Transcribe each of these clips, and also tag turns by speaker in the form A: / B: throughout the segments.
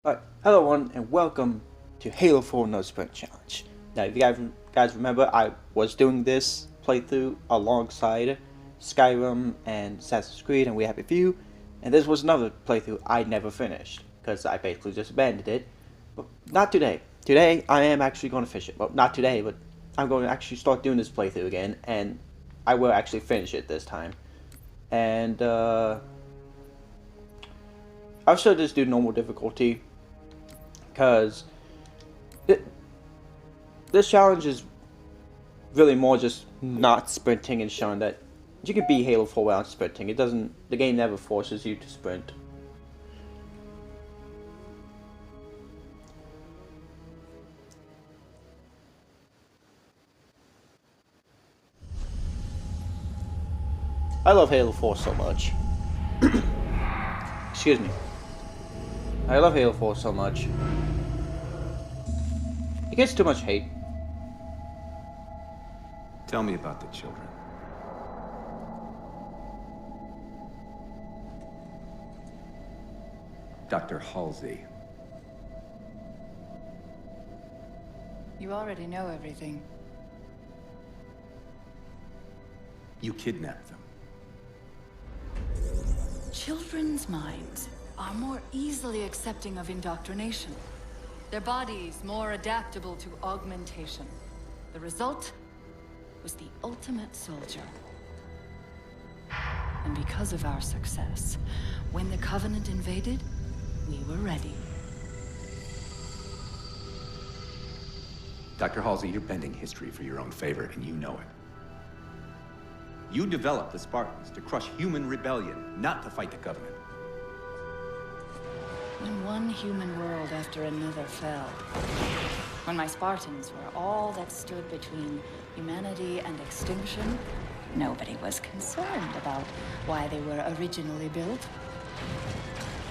A: Alright, hello everyone and welcome to Halo 4 No Sprint Challenge. Now if you guys remember, I was doing this playthrough alongside Skyrim and Assassin's Creed and we have a few, and this was another playthrough I never finished, because I basically just abandoned it. But not today. Today I am actually going to finish it. Well, not today, but I'm going to actually start doing this playthrough again, and I will actually finish it this time. And I'll still just do normal difficulty, because this challenge is really more just not sprinting and showing that you can beat Halo 4 without sprinting. The game never forces you to sprint. I love Halo 4 so much. Excuse me. I love Halo 4 so much. It gets too much hate.
B: Tell me about the children. Dr. Halsey.
C: You already know everything.
B: You kidnapped them.
C: Children's minds are more easily accepting of indoctrination. Their bodies more adaptable to augmentation. The result was the ultimate soldier. And because of our success, when the Covenant invaded, we were ready.
B: Dr. Halsey, you're bending history for your own favor, and you know it. You developed the Spartans to crush human rebellion, not to fight the Covenant.
C: When one human world after another fell, when my Spartans were all that stood between humanity and extinction, nobody was concerned about why they were originally built.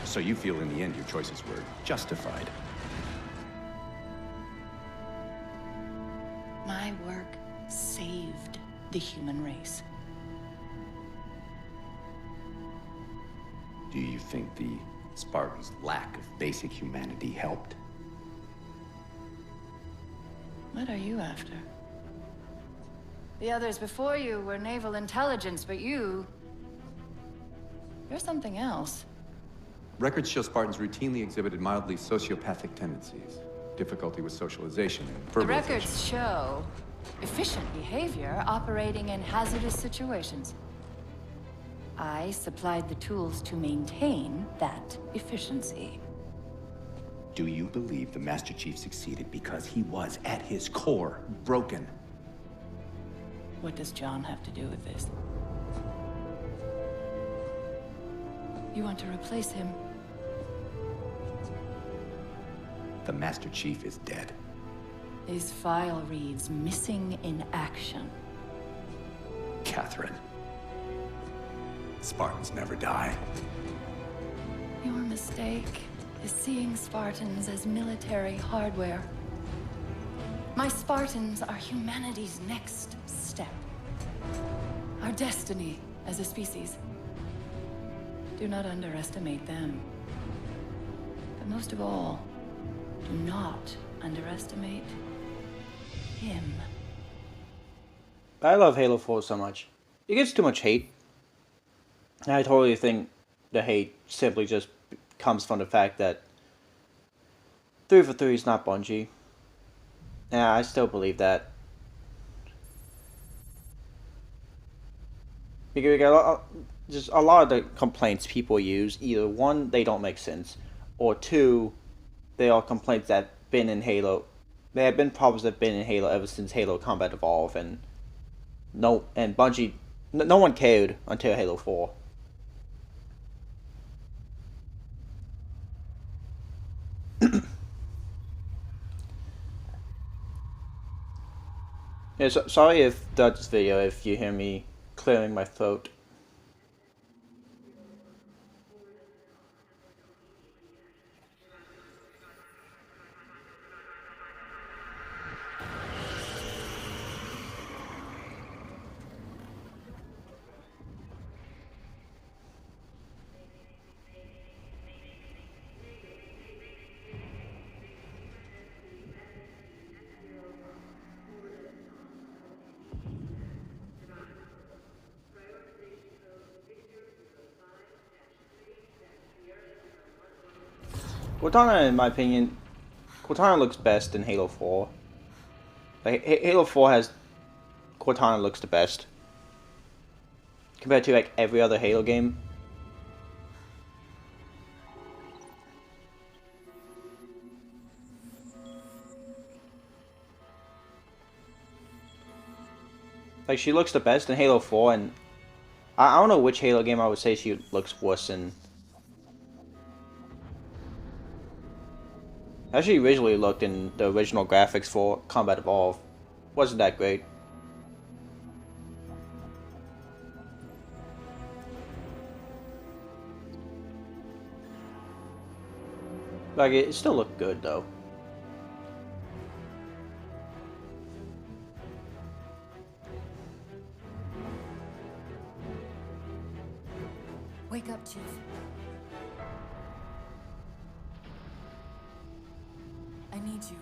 B: So you feel in the end your choices were justified.
C: My work saved the human race.
B: Do you think the Spartans' lack of basic humanity helped?
C: What are you after? The others before you were naval intelligence, but you're something else.
B: Records show Spartans routinely exhibited mildly sociopathic tendencies, difficulty with socialization, and
C: The
B: verbalization.
C: records show efficient behavior operating in hazardous situations. I supplied the tools to maintain that efficiency.
B: Do you believe the Master Chief succeeded because he was, at his core, broken?
C: What does John have to do with this? You want to replace him?
B: The Master Chief is dead.
C: His file reads missing in action.
B: Catherine. Spartans never die.
C: Your mistake is seeing Spartans as military hardware. My Spartans are humanity's next step. Our destiny as a species. Do not underestimate them. But most of all, do not underestimate him.
A: I love Halo 4 so much. It gets too much hate. And I totally think the hate simply just comes from the fact that 343 is not Bungie. And I still believe that. Because just a lot of the complaints people use, either one, they don't make sense, or two, they are complaints that have been in Halo. There have been problems that have been in Halo ever since Halo Combat Evolved, and Bungie, no one cared until Halo 4. Yeah, sorry if throughout this video if you hear me clearing my throat. Cortana, in my opinion, Cortana looks best in Halo 4. Like, Halo 4 has Cortana looks the best compared to like every other Halo game. Like, she looks the best in Halo 4, and I don't know which Halo game I would say she looks worse in. How she originally looked in the original graphics for Combat Evolved wasn't that great. Like, it still looked good though.
C: Wake up, Chief. I need you.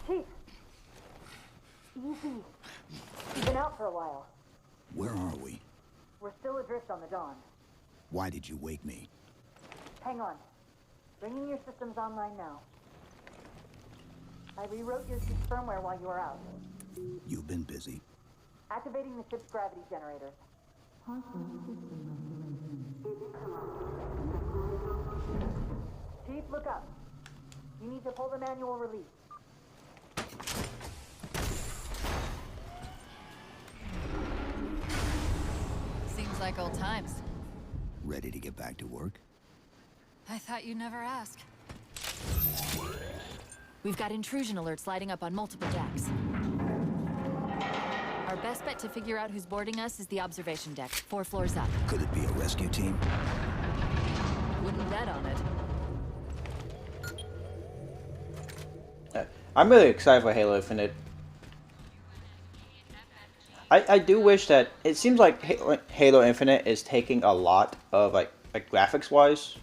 D: Chief! Easy. You've been out for a while.
E: Where are we?
D: We're still adrift on the Dawn.
E: Why did you wake me?
D: Hang on. Bringing your systems online now. I rewrote your ship's firmware while you were out.
E: You've been busy.
D: Activating the ship's gravity generators. Chief, look up. You need to pull the manual release.
C: Seems like old times.
E: Ready to get back to work?
C: I thought you'd never ask. We've got intrusion alerts lighting up on multiple decks. Our best bet to figure out who's boarding us is the observation deck, 4 floors up.
E: Could it be a rescue team?
C: Wouldn't bet on it.
A: I'm really excited for Halo Infinite. I do wish that it seems like Halo Infinite is taking a lot of like graphics wise.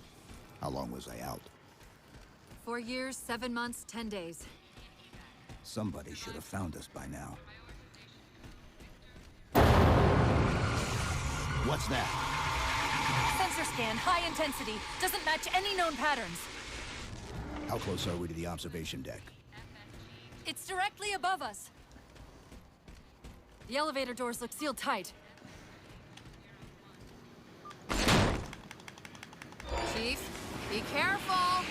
E: How long was I out?
C: 4 years, 7 months, 10 days.
E: Somebody should have found us by now. What's that?
C: Sensor scan, high intensity. Doesn't match any known patterns.
E: How close are we to the observation deck?
C: It's directly above us. The elevator doors look sealed tight. Chief, be careful!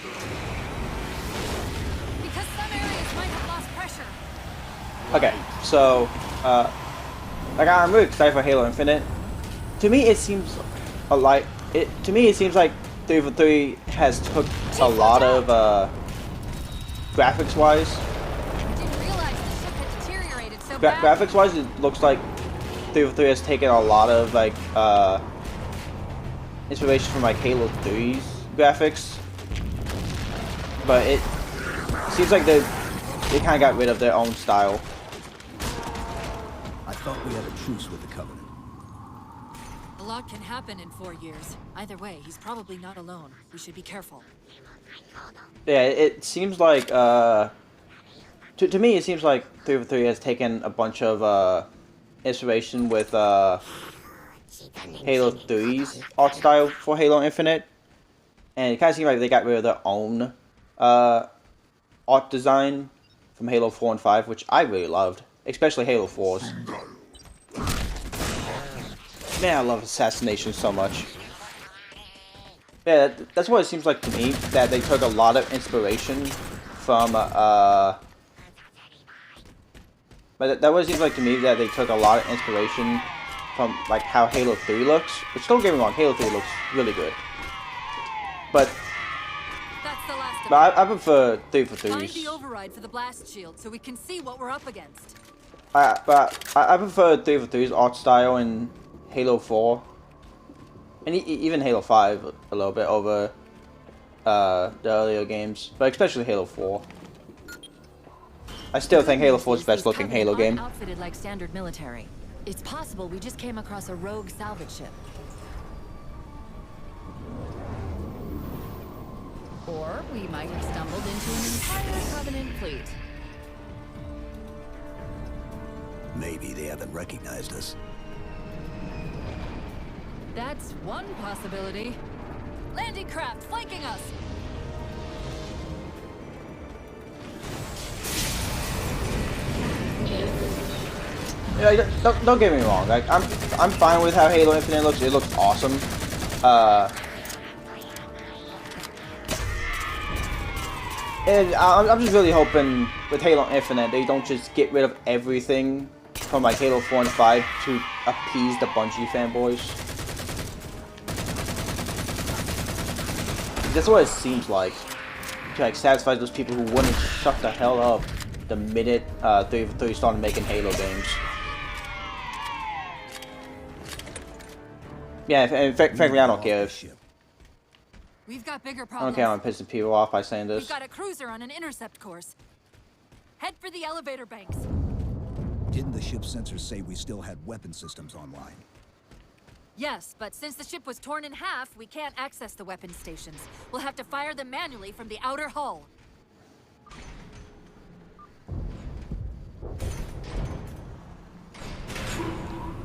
C: Because some areas might have lost pressure.
A: Okay, so like I'm really excited for Halo Infinite. To me, it seems a lot. To me, it seems like 343 has took a lot of graphics wise.
C: Didn't realize the ship had deteriorated so
A: Graphics wise, it looks like 343 has taken a lot of like inspiration from like Halo 3's graphics, but it seems like they kind of got rid of their own style.
E: I thought we had a truce with the Covenant.
C: A lot can happen in 4 years. Either way, he's probably not alone. We should be careful.
A: Yeah, it seems like to me it seems like 343 has taken a bunch of inspiration with Halo 3's art style for Halo Infinite, and it kind of seems like they got rid of their own art design from Halo 4 and 5, which I really loved, especially Halo 4's. Man, I love Assassination so much. Yeah, that's what it seems like to me, that they took a lot of inspiration from, but that what it seems like to me, that they took a lot of inspiration from, like, how Halo 3 looks. Which, don't get me wrong, Halo 3 looks really good. But
C: That's the last of
A: I prefer 343's.
C: Find the override for the blast shield so we can see what we're up against.
A: I prefer 343's art style in Halo 4, and even Halo 5 a little bit over the earlier games, but especially Halo 4. I still think Halo 4 is the best looking Halo game.
C: Outfitted like standard military. It's possible we just came across a rogue salvage ship. Or we might have stumbled into an
F: complete.
E: Maybe they haven't recognized us.
F: That's one possibility. Landing craft flanking us.
A: Yeah, don't get me wrong. Like I'm fine with how Halo Infinite looks. It looks awesome. And I'm just really hoping with Halo Infinite they don't just get rid of everything from like Halo 4 and 5 to appease the Bungie fanboys. That's what it seems like. To like satisfy those people who wouldn't shut the hell up the minute 343 started making Halo games. Yeah, and frankly, I don't care if
F: We've got bigger
A: I don't
F: problems.
A: care if I'm pissing people off by saying this.
F: We've got a cruiser on an intercept course. Head for the elevator banks.
E: Didn't the ship's sensors say we still had weapon systems online?
F: Yes, but since the ship was torn in half, we can't access the weapon stations. We'll have to fire them manually from the outer hull.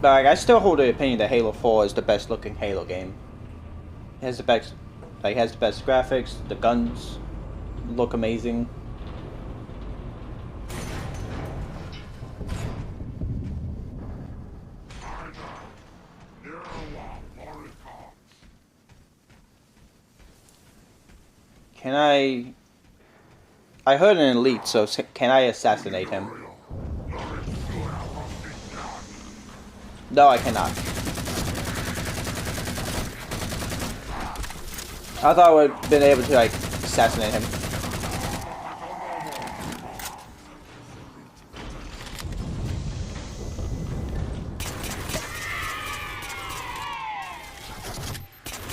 A: But like, I still hold the opinion that Halo 4 is the best looking Halo game. It has the best, like, has the best graphics. The guns look amazing. Can I heard an elite, so can I assassinate him? No, I cannot. I thought I would have been able to, like, assassinate him.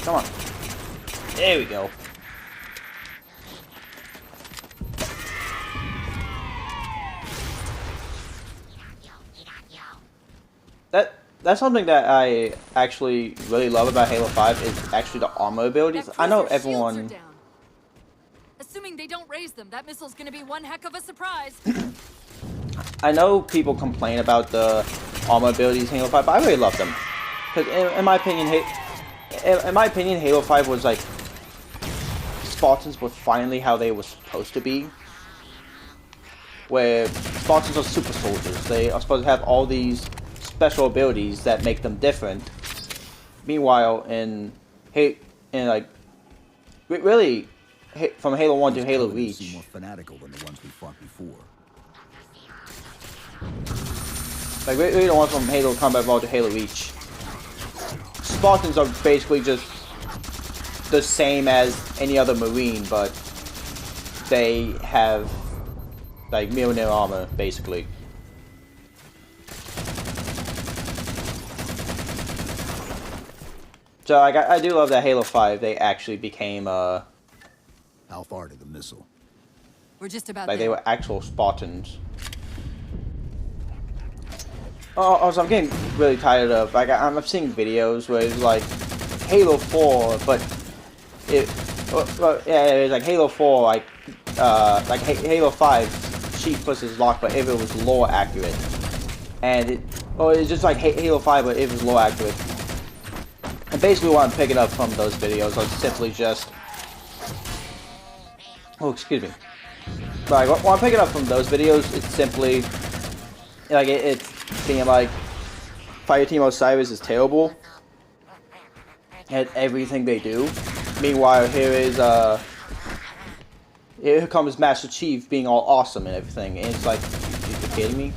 A: Come on. There we go. That's something that I actually really love about Halo 5 is actually the armor abilities. I know everyone.
F: Assuming they don't raise them, that missile's gonna be one heck of a surprise.
A: I know people complain about the armor abilities in Halo 5, but I really love them. Because in my opinion, Halo 5 was like Spartans were finally how they were supposed to be. Where Spartans are super soldiers. They are supposed to have all these special abilities that make them different. Meanwhile, really, from Halo 1 to Halo Reach,
E: Seem more fanatical than the ones we fought before.
A: like really the ones from Halo Combat Evolved to Halo Reach, Spartans are basically just the same as any other Marine, but they have like Mjolnir armor, basically. So like, I do love that Halo 5, they actually became,
E: How far to the missile?
F: We're just about
A: like
F: there.
A: they were actual Spartans. Oh, also I'm getting really tired of, like, I'm seeing videos where it's like, Halo 4, but yeah, it's like Halo 4, like Halo 5, cheat versus lock, but if it was lore accurate. And it's just like Halo 5, but if it was lore accurate. And basically what I'm picking up from those videos are simply just... Oh, excuse me. Right, what I'm picking up from those videos, it's simply... Like, it's being like... Fireteam Osiris is terrible at everything they do. Meanwhile, here comes Master Chief being all awesome and everything. And it's like, you're kidding me?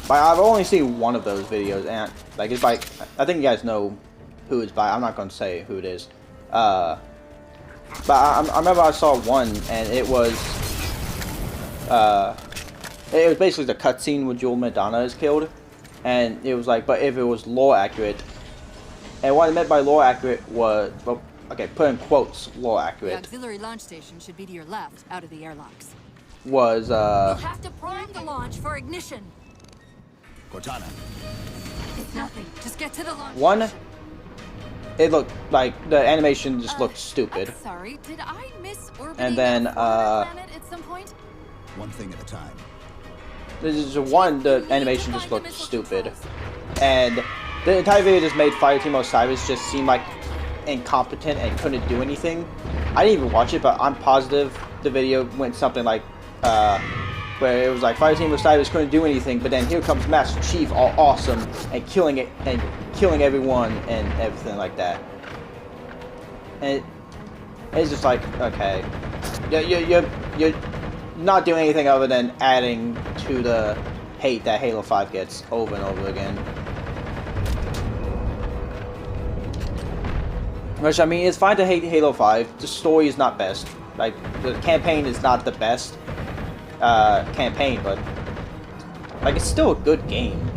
A: I've only seen one of those videos, and like it's by, I think you guys know who it's by. I'm not going to say who it is, but I remember I saw one, and it was basically the cutscene where Joel Madonna is killed, and it was like, but if it was lore accurate, and what I meant by lore accurate was, well, okay, put in quotes, lore
F: The
A: accurate
F: auxiliary launch station should be to your left, out of the airlocks.
A: was
F: We'll have to prime the launch for ignition.
E: Cortana.
F: It's nothing. Just get to the launch.
A: one.
F: station.
A: it looked like the animation just looked stupid.
F: I'm sorry, did I miss orbiting
A: And then,
F: a foreigner planet at some point?
E: One thing at a time.
A: This is one, the animation just looked stupid, and the entire video just made Fireteam Osiris just seem like incompetent and couldn't do anything. I didn't even watch it, but I'm positive the video went something like, where it was like Fireteam Osiris couldn't do anything, but then here comes Master Chief, all awesome and killing it and killing everyone and everything like that. And it's just like, okay, you're not doing anything other than adding to the hate that Halo 5 gets over and over again. Which, I mean, it's fine to hate Halo 5. The story is not best. Like, the campaign is not the best campaign, but like, it's still a good game.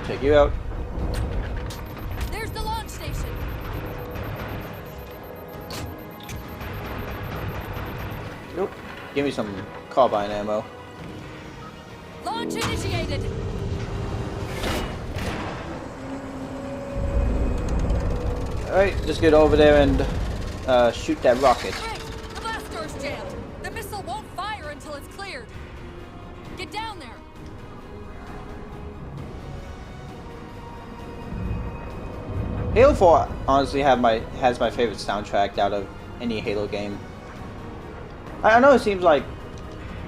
A: Check you out.
F: There's the launch station.
A: Nope. Give me some carbine ammo.
F: Launch initiated.
A: Alright, just get over there and shoot that rocket.
F: Great, the blast door's jammed. The missile won't fire until it's cleared. Get down there.
A: Halo 4 honestly has my favorite soundtrack out of any Halo game. I know it seems like,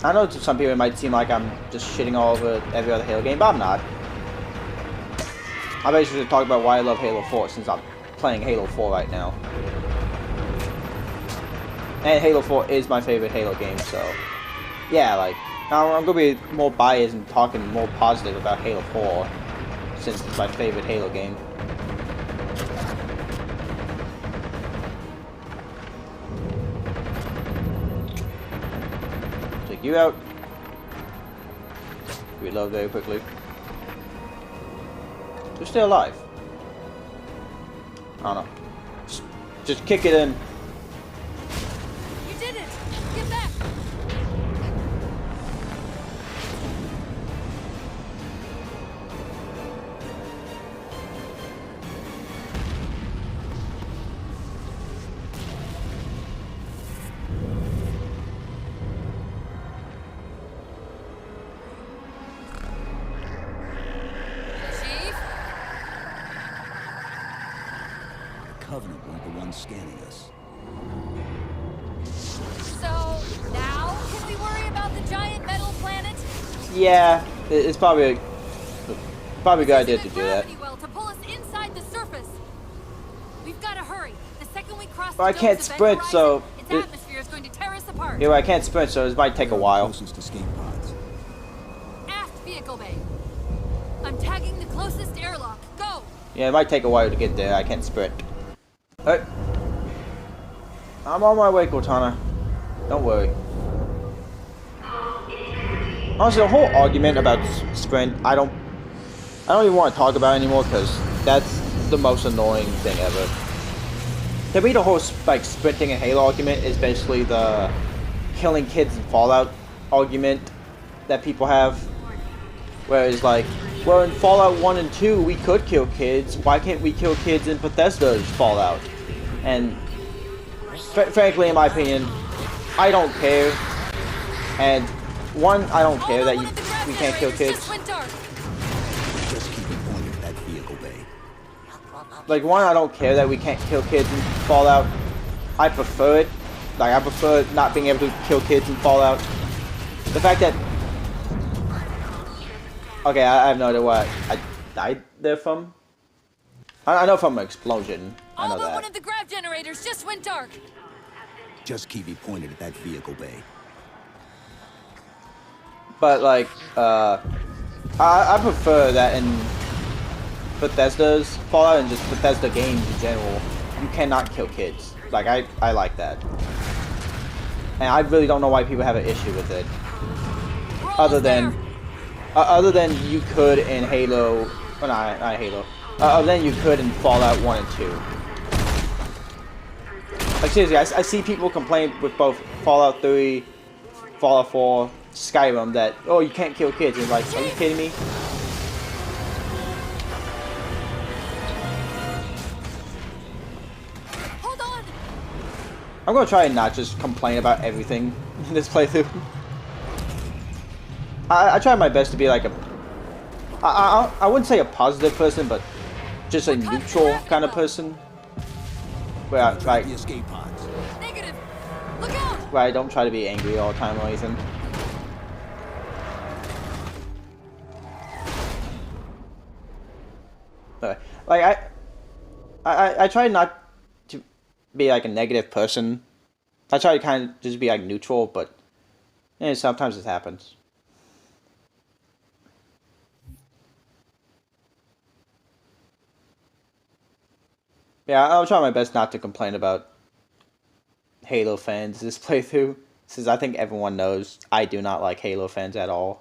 A: I know to some people it might seem like I'm just shitting all over every other Halo game, but I'm not. I basically should talk about why I love Halo 4 since I'm playing Halo 4 right now. And Halo 4 is my favorite Halo game, so yeah, like, I'm gonna be more biased and talking more positive about Halo 4 since it's my favorite Halo game. Take you out. Reload very quickly. You're still alive. I don't know. Just kick it in.
F: You did it. Get back. Chief?
E: The Covenant weren't the ones scanning us.
F: So, now can we worry about the giant metal planet?
A: Yeah, it's probably a good idea to do that.
F: Gravity well to pull us inside the surface. We've got to hurry. The second we cross
A: But I
F: the
A: can't
F: dome's event
A: sprint,
F: horizon,
A: so
F: its
A: it-
F: atmosphere is going to tear us apart.
A: Yeah, I can't sprint, so this might take a while.
E: Closest escape pods.
F: Aft vehicle bay. I'm tagging the closest airlock. Go.
A: Yeah, it might take a while to get there. I can't sprint. Alright. I'm on my way, Cortana. Don't worry. Honestly, the whole argument about sprint, I don't even want to talk about it anymore because that's the most annoying thing ever. To me, the whole like sprinting in Halo argument is basically the killing kids in Fallout argument that people have. Whereas like, well, in Fallout 1 and 2, we could kill kids. Why can't we kill kids in Bethesda's Fallout? And frankly, in my opinion, I don't care. And one, I don't care that we can't kill kids.
E: Just keep it pointed at that vehicle bay.
A: Like, one, I don't care that we can't kill kids in Fallout. I prefer it. Like, I prefer not being able to kill kids in Fallout. The fact that... Okay, I have no idea what I died there from. I know from an explosion. I know
F: All but one
A: that.
F: of the grav generators just went dark.
E: Just keep it pointed at that vehicle bay.
A: But, like, I prefer that in Bethesda's Fallout and just Bethesda games in general, you cannot kill kids. Like, I like that. And I really don't know why people have an issue with it. Other than you could in Halo, well, not Halo. Other than you could in Fallout 1 and 2. Like seriously, I see people complain with both Fallout 3, Fallout 4, Skyrim that, oh, you can't kill kids. It's like, are you kidding me?
F: Hold on!
A: I'm gonna try and not just complain about everything in this playthrough. I try my best to be like I wouldn't say a positive person, but just a neutral kind of person. Where I, like,
E: The escape pods.
F: Negative! Look out!
A: where I don't try to be angry all the time or anything. Like I try not to be like a negative person. I try to kind of just be like neutral, but sometimes it happens. Yeah, I'll try my best not to complain about Halo fans this playthrough, since I think everyone knows I do not like Halo fans at all.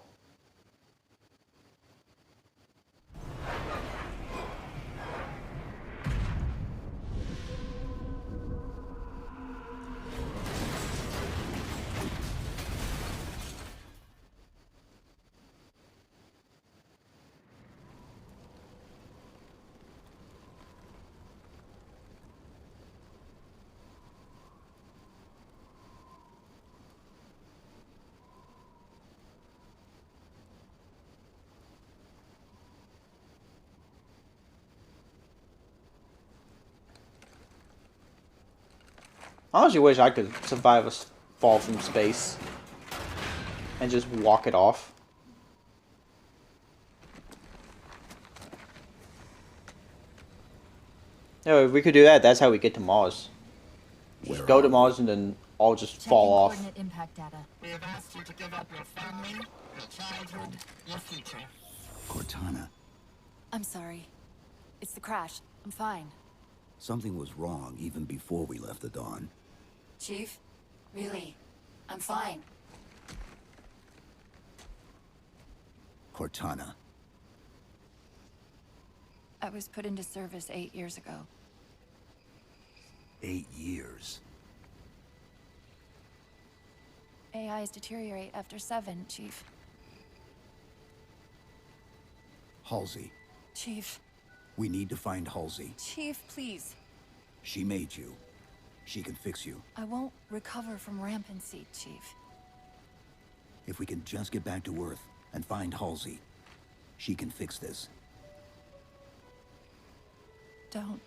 A: I honestly wish I could survive a fall from space and just walk it off. No, if we could do that, that's how we get to Mars. Just go to Mars and then all just fall off.
F: Coordinate impact data.
G: We have asked you to give up your family, your childhood, your future.
E: Cortana,
F: I'm sorry. It's the crash. I'm fine.
E: something was wrong even before we left the Dawn.
C: Chief? Really? I'm fine.
E: Cortana.
C: I was put into service 8 years ago.
E: 8 years.
C: AIs deteriorate after 7, Chief.
E: Halsey.
C: Chief.
E: We need to find Halsey.
C: Chief, please.
E: She made you. She can fix you.
C: I won't recover from rampancy, Chief.
E: If we can just get back to Earth and find Halsey, she can fix this.
C: Don't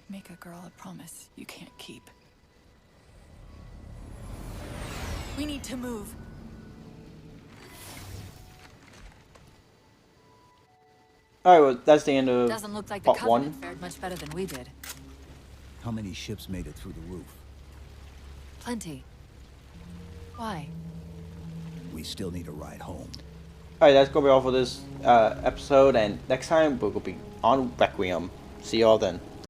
C: make a girl a promise you can't keep.
F: We need to move.
A: Alright, well, that's the end of
F: Doesn't look like the
A: part
F: Covenant
A: 1.
F: fared much better than we did.
E: How many ships made it through the roof?
F: Plenty. Why?
E: We still need a ride home.
A: Alright, that's gonna be all for this episode, and next time we're gonna be on Requiem. See y'all then.